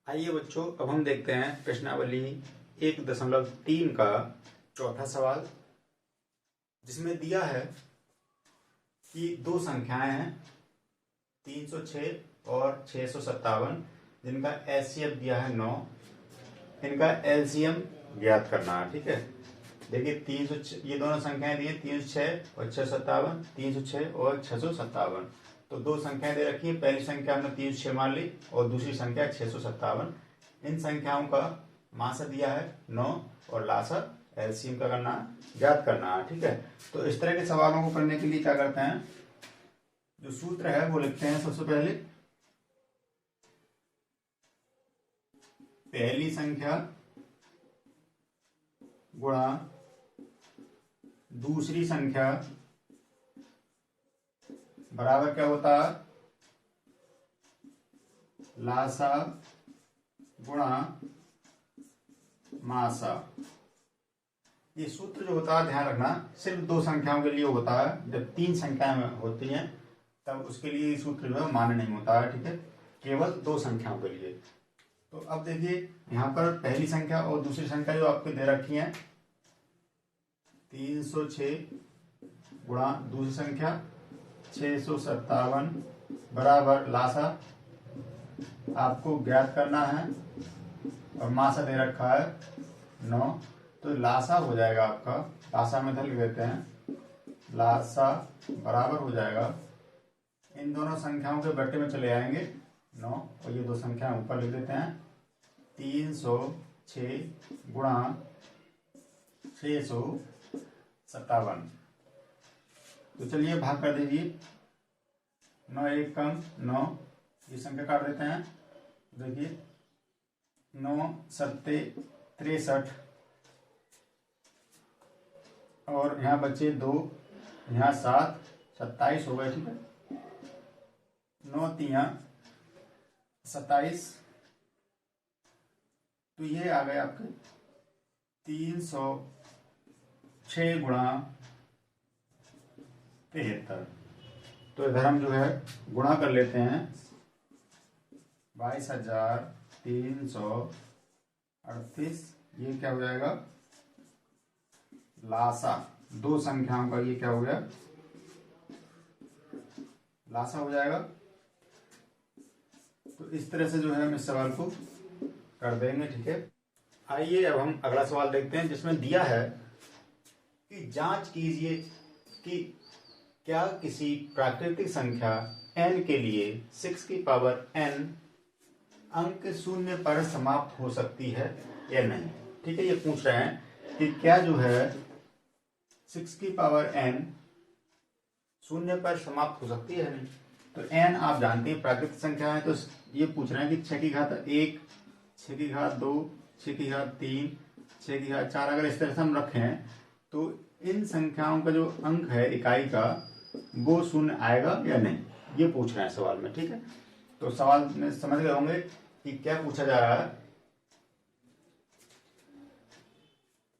आइए बच्चों, अब हम देखते हैं प्रश्नावली 1.3 का चौथा सवाल, जिसमें दिया है कि दो संख्याएं हैं 306 और 657, जिनका एचसीएफ दिया है 9। इनका एलसीएम ज्ञात करना है। ठीक है, देखिए 306, ये दोनों संख्याएं दी है 306 और 657, 306 और 657। तो दो संख्याएं दे रखी है, पहली संख्या हमने 306 मान ली और दूसरी संख्या 657। इन संख्याओं का मासा दिया है 9 और लासा एलसीएम का करना ज्ञात करना है। ठीक है, तो इस तरह के सवालों को करने के लिए क्या करते हैं, जो सूत्र है वो लिखते हैं। सबसे पहले पहली संख्या गुणा दूसरी संख्या बराबर क्या होता है, लासा गुणा मासा। ये सूत्र जो होता है, ध्यान रखना, सिर्फ दो संख्याओं के लिए होता है। जब तीन संख्याएं होती हैं तब उसके लिए सूत्र जो है मान्य नहीं होता है। ठीक है, केवल दो संख्याओं के लिए। तो अब देखिए यहाँ पर पहली संख्या और दूसरी संख्या जो आपको दे रखी है, 306 गुणा दूसरी संख्या 657 बराबर लासा आपको ज्ञात करना है और मासा दे रखा है 9। तो लासा हो जाएगा आपका, लासा में लिख देते हैं, लासा बराबर हो जाएगा, इन दोनों संख्याओं के बट्टे में चले आएंगे 9 और ये दो संख्या ऊपर लिख देते हैं, 306 गुणा 657। तो चलिए भाग कर दीजिए, 9 एक कम 9, ये संख्या काट देते हैं। देखिए 9 सत्ते 63 और यहाँ बचे 2, यहाँ 7, 27 हो गए। ठीक है, 9 तिया 27, तो ये आ गए आपके 306 गुणा 73। तो इधर हम जो है गुणा कर लेते हैं, 22,338। ये क्या हो जाएगा, लासा दो संख्याओं का ये क्या हो गया, लासा हो जाएगा। तो इस तरह से जो है हम इस सवाल को कर देंगे। ठीक है, आइए अब हम अगला सवाल देखते हैं, जिसमें दिया है कि जांच कीजिए कि क्या किसी प्राकृतिक संख्या n के लिए 6 की पावर n अंक शून्य पर समाप्त हो सकती है या नहीं। ठीक है, ये पूछ रहे हैं कि क्या जो है 6 की पावर n शून्य पर समाप्त हो सकती है नहीं। तो n आप जानते हैं प्राकृतिक संख्या है, तो ये पूछ रहे हैं कि 6 की घात 1, 6 की घात 2, 6 की घात 3, 6 की घात 4, अगर इस तरह से हम रखें तो इन संख्याओं का जो अंक है इकाई का वो शून्य आएगा या नहीं, ये पूछ रहे हैं सवाल में। ठीक है, तो सवाल में समझ गए होंगे कि क्या पूछा जा रहा है।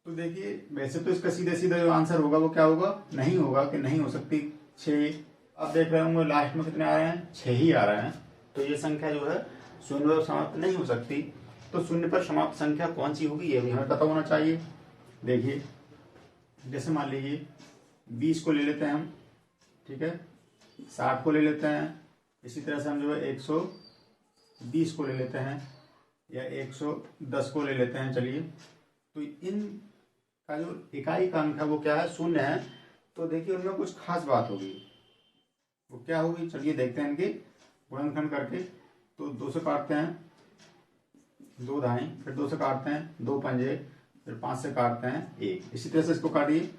तो देखिए वैसे तो इसका सीधे सीधा जो आंसर होगा वो क्या होगा, नहीं होगा कि नहीं हो सकती 6। अब देख रहे होंगे लास्ट में कितने आ रहे हैं, 6 ही आ रहे हैं। तो ये संख्या जो है शून्य पर समाप्त नहीं हो सकती। तो शून्य पर समाप्त संख्या कौन सी होगी ये भी हमें पता होना चाहिए। देखिए जैसे मान लीजिए 20 को ले लेते हैं हम, ठीक है, 60 को ले लेते हैं, इसी तरह से हम जो है 120 को ले लेते हैं या 110 को ले लेते हैं। चलिए, तो इन का जो इकाई का अंक है वो क्या है, शून्य है। तो देखिए उनमें कुछ खास बात होगी, वो क्या होगी, चलिए देखते हैं इनके गुणनखंड करके। तो 2 से काटते हैं, 2 दाएं, फिर 2 से काटते हैं, 2 पंजे, फिर 5 से काटते हैं 1। इसी तरह से इसको काटिए,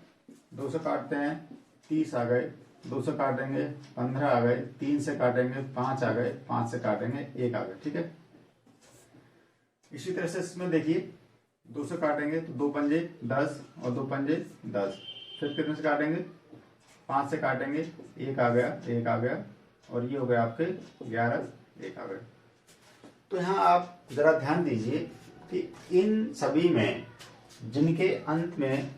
2 से काटते हैं 30 आ गए, 2 से काटेंगे 15 आ गए, 3 से काटेंगे 5 आ गए, 5 से काटेंगे 1 आ गए। ठीक है, इसी तरह से इसमें देखिए 2 से काटेंगे तो 2 पंजे 10 और 2 पंजे 10, फिर कितने से काटेंगे, 5 से काटेंगे 1 आ गया, 1 आ गया, और ये हो गया आपके 11, 1 आ गए। तो यहाँ आप जरा ध्यान दीजिए कि इन सभी में जिनके अंत में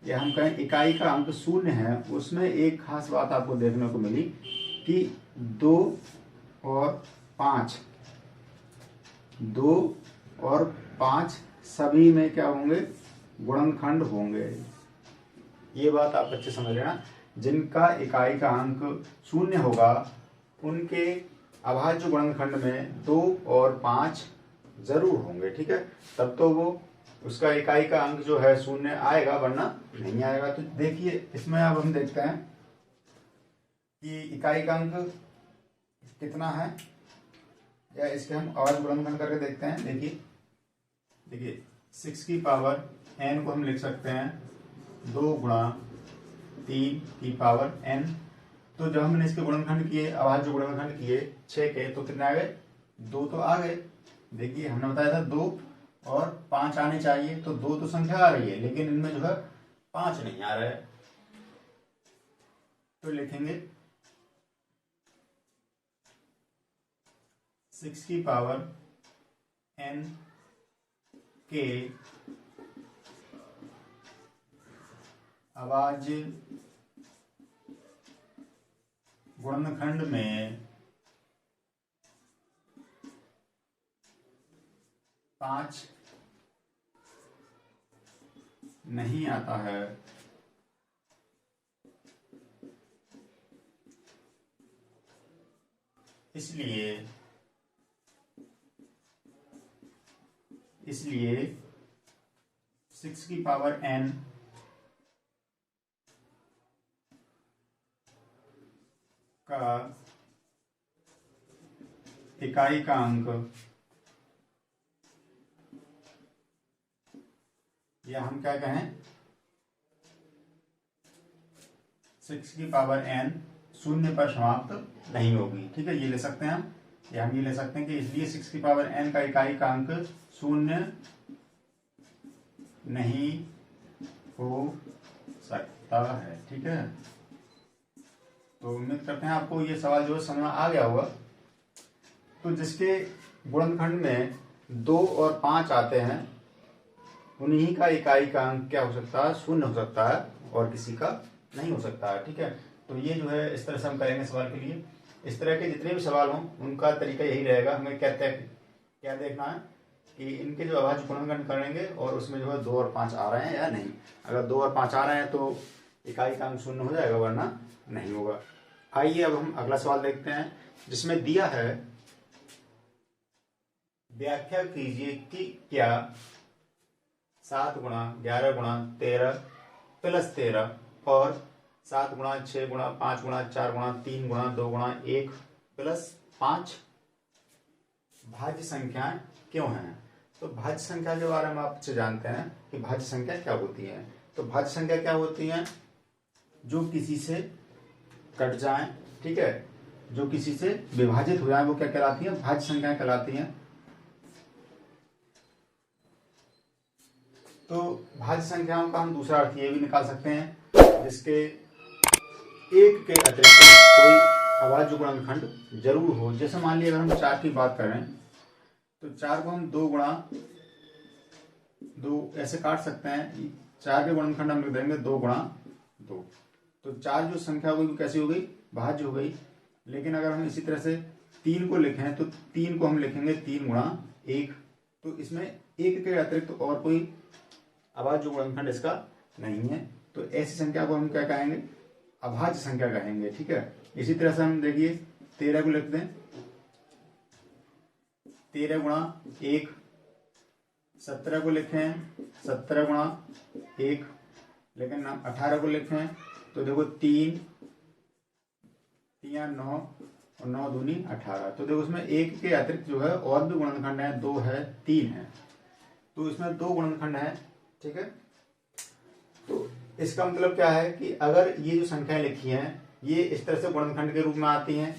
या हम कहें इकाई का अंक शून्य है, उसमें एक खास बात आपको देखने को मिली कि 2 और 5 2 और 5 सभी में क्या होंगे, गुणनखंड होंगे। ये बात आप अच्छे समझ लेना। जिनका इकाई का अंक 0 होगा उनके अभाज्य गुणनखंड में 2 और 5 जरूर होंगे, ठीक है, तब तो वो उसका इकाई का अंक जो है 0 आएगा, वरना नहीं आएगा। तो देखिए इसमें अब हम देखते हैं कि इकाई का अंक कितना है, या इसके हम अभाज्य गुणनखंड करके देखते हैं। देखिए 6 की पावर n को हम लिख सकते हैं 2 गुणा 3 की पावर n। तो जब हमने इसके गुणनखंड किए, अभाज्य गुणनखंड किए 6 के, तो कितने आ गए, 2 तो आ गए। देखिए हमने बताया था 2 और 5 आने चाहिए, तो 2 तो संख्या आ रही है, लेकिन इनमें जो है 5 नहीं आ रहा है। तो लिखेंगे 6 की पावर n के अभाज्य गुणनखंड में 5 नहीं आता है। इसलिए 6 की पावर n का इकाई का अंक, या हम क्या कहें, 6 की पावर n 0 पर समाप्त नहीं होगी, ठीक है, ये ले सकते हैं हम, या हम ये ले सकते हैं कि इसलिए 6 की पावर n का इकाई का अंक 0 नहीं हो सकता है, ठीक है। तो उम्मीद करते हैं आपको ये सवाल जो है समझ में आ गया होगा। तो जिसके गुणनखंड में 2 और 5 आते हैं उन्हीं का इकाई का अंक क्या हो सकता है, 0 हो सकता है, और किसी का नहीं हो सकता है, ठीक है। तो ये जो है इस तरह से हम करेंगे सवाल के लिए। इस तरह के जितने भी सवाल हों उनका तरीका यही रहेगा, हमें क्या देखना है कि इनके जो अभाज्य गुणनखंड करेंगे और उसमें जो है 2 और 5 आ रहे हैं या नहीं। अगर 2 और 5 आ रहे हैं तो इकाई का अंक 0 हो जाएगा, वरना नहीं होगा। आइए अब हम अगला सवाल देखते हैं, जिसमें दिया है, व्याख्या कीजिए कि क्या 7 गुणा 11 गुणा 13 प्लस 13 और 7 गुणा 6 गुणा 5 गुणा 4 गुणा 3 गुणा 2 गुणा 1 प्लस 5 भाज्य संख्याएं क्यों हैं। तो भाज्य संख्या के बारे में आप अच्छे जानते हैं कि भाज्य संख्या क्या होती है। तो भाज्य संख्या क्या होती है, जो किसी से कट जाएं, ठीक है, जो किसी से विभाजित हो जाए, वो क्या कहलाती है, भाज्य संख्याएं कहलाती हैं। तो भाज्य संख्याओं का हम दूसरा अर्थ ये भी निकाल सकते हैं, जिसके एक के अतिरिक्त कोई अभाज्य गुणनखंड जरूर हो। जैसे मान लिया अगर हम 4 की बात करें तो 4 को हम 2 गुणा 2 ऐसे काट सकते हैं। 4 के गुणनखंड हम लिख देंगे 2 गुणा 2। तो 4 जो संख्या हो गई वो कैसी हो गई, भाज्य हो गई। लेकिन अगर हम इसी तरह से 3 को लिखें तो 3 को हम लिखेंगे 3 गुणा 1। तो इसमें एक के अतिरिक्त और कोई अभाज्य गुणनखंड इसका नहीं है। तो ऐसी संख्या को हम क्या कहेंगे, अभाज्य संख्या कहेंगे, ठीक है। इसी तरह से हम देखिए 13 को लिख दें 13 गुणा 1, 17 को लिखें 17 गुणा 1, लेकिन हम 18 को लिखें तो देखो 3 3 9 और 9 दूनी 18। तो देखो उसमें एक के अतिरिक्त जो है और भी गुणनखंड है, 2 है 3 है, तो इसमें 2 गुणनखंड है, ठीक है। तो इसका मतलब क्या है कि अगर ये जो संख्याएं लिखी हैं ये इस तरह से गुणनखंड के रूप में आती हैं,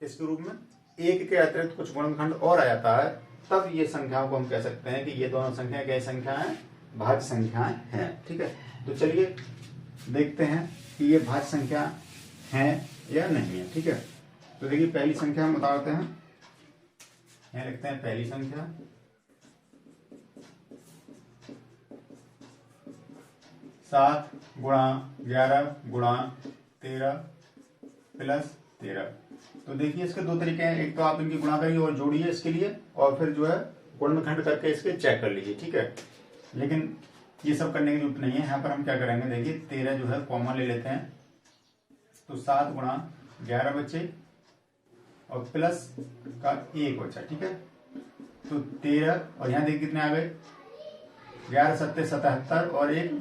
किसके रूप में, एक के अतिरिक्त कुछ गुणनखंड और आ जाता है, तब ये संख्याओं को हम कह सकते हैं कि ये दोनों संख्या क्या संख्याएं, भाज्य संख्याएं हैं, ठीक है। तो चलिए देखते हैं कि ये भाज्य संख्या हैं या नहीं है, ठीक है। तो देखिए पहली संख्या हम बताते हैं, यहाँ लिखते हैं पहली संख्या 7 गुणा 11 गुणा 13 प्लस 13। तो देखिए इसके दो तरीके हैं, एक तो आप इनकी गुणा करिए और जोड़िए इसके लिए, और फिर जो है गुणनखंड करके इसके चेक कर लीजिए, ठीक है। लेकिन ये सब करने की जरूरत नहीं है। यहाँ पर हम क्या करेंगे, देखिए 13 जो है कॉमन ले लेते हैं, तो 7 गुणा 11 बचे और प्लस का 1 बचा, ठीक है। तो 13 और यहाँ देखिए कितने आ गए, 11 सत्ते 77 और 1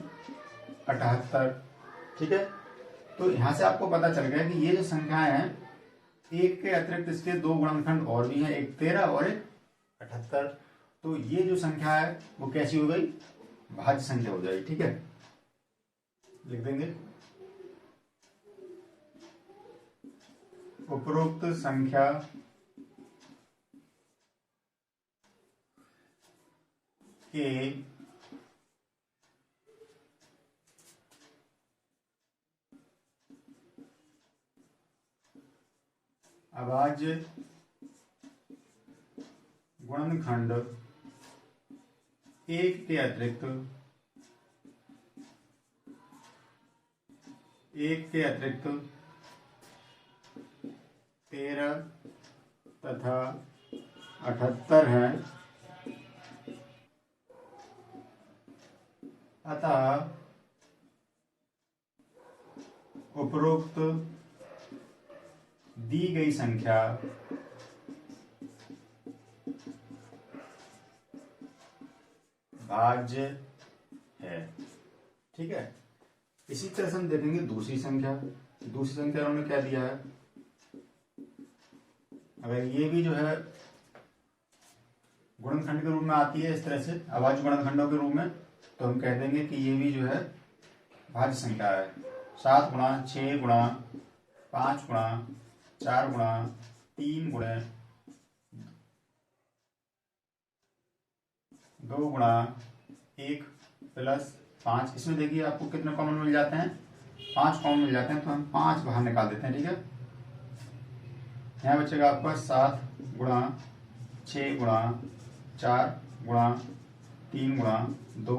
78, ठीक है। तो यहाँ से आपको पता चल गया कि ये जो संख्याएं हैं, एक के अतिरिक्त इसके दो गुणनखंड और भी हैं, एक 13 और एक 78। तो ये जो संख्या है वो कैसी हो गई, भाज्य संख्या हो जाएगी, ठीक है। लिख देंगे उपरोक्त संख्या के अभाज्य गुणनखंड एक के अतिरिक्त 13 तथा 78 है। अतः उपरोक्त दी गई संख्या भाज्य है, ठीक है। इसी तरह से हम देखेंगे दूसरी संख्या उन्होंने क्या दिया है, अगर ये भी जो है गुणनखंड के रूप में आती है इस तरह से अभाज्य गुणनखंडों के रूप में, तो हम कह देंगे कि ये भी जो है भाज्य संख्या है। 7 गुणा 6 गुणा 5 गुणा 4 गुणा 3 गुणे 2 गुणा 1 प्लस 5। इसमें देखिए आपको कितने कॉमन मिल जाते हैं, 5 कॉमन मिल जाते हैं, तो हम 5 बाहर निकाल देते हैं, ठीक है। यहाँ बचेगा आपका 7 गुणा 6 गुणा 4 गुणा 3 गुणा 2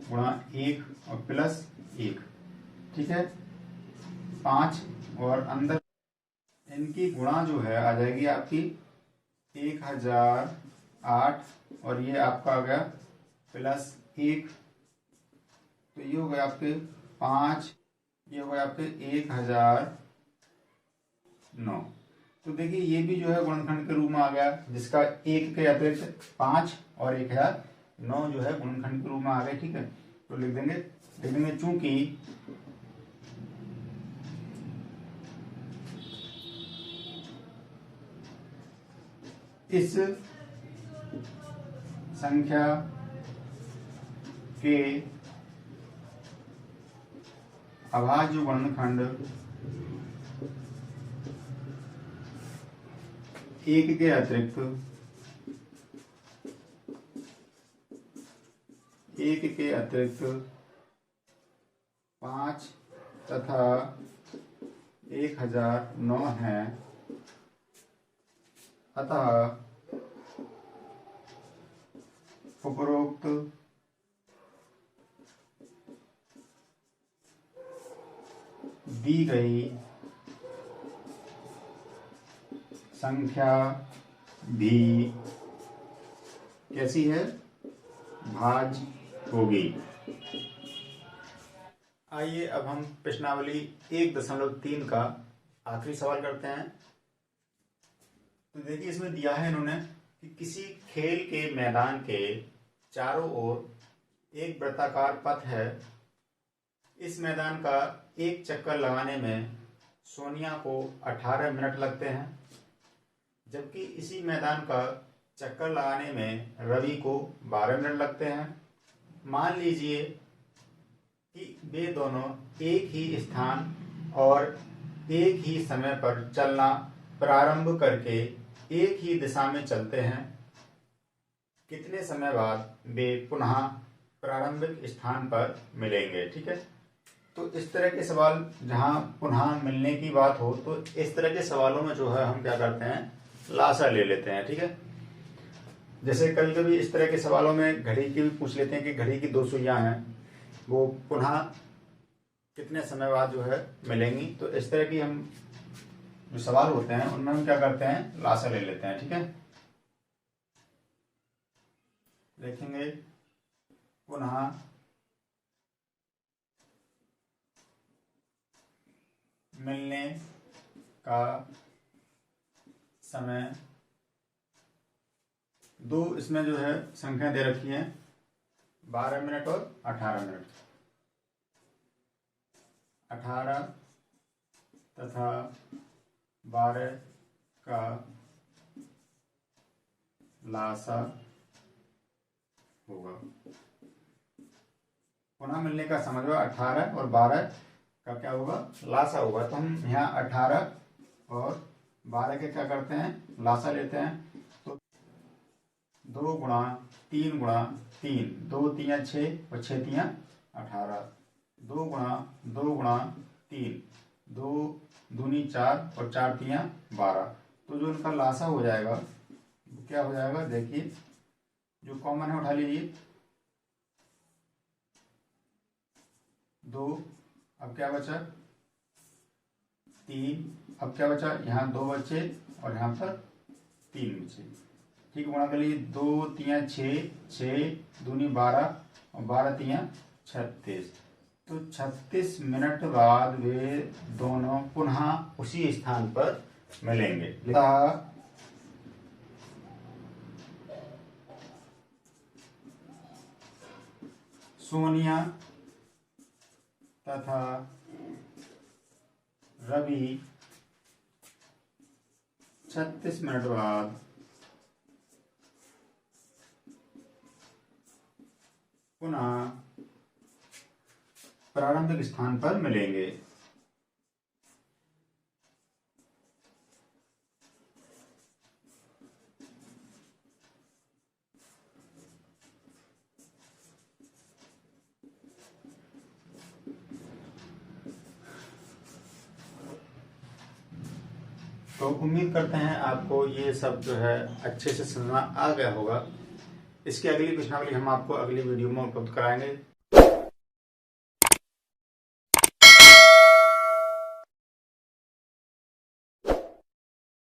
गुणा 1 और प्लस 1, ठीक है। 5 और अंदर इनकी गुणा जो है आ जाएगी आपकी 1008 और ये आपका आ गया प्लस 1, तो ये हो गए आपके 5, ये हो गए आपके 1009। तो देखिए ये भी जो है गुणनखंड के रूप में आ गया, जिसका 1 के अतिरिक्त 5 और 1009 जो है गुणनखंड के रूप में आ गए, ठीक है। तो लिख देंगे चूंकि इस संख्या के अभाज्य गुणनखंड 1 के अतिरिक्त 5 तथा 1009 है। अतः उपरोक्त दी गई संख्या भी कैसी है, भाज्य होगी। आइए अब हम प्रश्नावली 1.3 का आखिरी सवाल करते हैं। तो देखिए इसमें दिया है इन्होंने कि किसी खेल के मैदान के चारों ओर एक वृत्ताकार पथ है। इस मैदान का एक चक्कर लगाने में सोनिया को 18 मिनट लगते हैं, जबकि इसी मैदान का चक्कर लगाने में रवि को 12 मिनट लगते हैं। मान लीजिए कि वे दोनों एक ही स्थान और एक ही समय पर चलना प्रारंभ करके एक ही दिशा में चलते हैं। कितने समय बाद वे पुनः प्रारंभिक स्थान पर मिलेंगे, ठीक है। तो इस तरह के सवाल जहां पुनः मिलने की बात हो, तो इस तरह के सवालों में जो है हम क्या करते हैं, लासा ले लेते हैं, ठीक है। जैसे कभी कभी इस तरह के सवालों में घड़ी की भी पूछ लेते हैं कि घड़ी की 2 सुइयां हैं, वो पुनः कितने समय बाद जो है मिलेंगी। तो इस तरह की हम जो सवाल होते हैं उनमें हम क्या करते हैं, लासा ले लेते हैं। ठीक है, देखेंगे पुनः मिलने का समय, दो इसमें जो है संख्या दे रखी है 12 मिनट और 18 मिनट। 18 तथा 12 का लासा होगा। पुनः मिलने का समझ लो 18 और 12 का क्या होगा, लासा होगा। तो हम यहाँ 18 और 12 के क्या करते हैं, लासा लेते हैं। तो 2 गुणा 3 गुणा 3, 2 3 6 और 6 3 18, 2 गुणा 3, 2 दूनी 4 और 4 3 12। तो जो इनका लासा हो जाएगा वो क्या हो जाएगा, देखिए जो कॉमन है उठा लीजिए 2, अब क्या बचा 3, अब क्या बचा यहाँ 2 बचे और यहाँ पर 3 बचे। ठीक है, गुणा कर लीजिए 2 3 6, 6 दूनी 12 और 12 3 36। तो 36 मिनट बाद वे दोनों पुनः उसी स्थान पर मिलेंगे। सोनिया तथा रवि 36 मिनट बाद पुनः प्रारंभिक स्थान पर मिलेंगे। तो उम्मीद करते हैं आपको ये सब जो है अच्छे से समझ आ गया होगा। इसकी अगली प्रश्नावली हम आपको अगली वीडियो में उपलब्ध कराएंगे।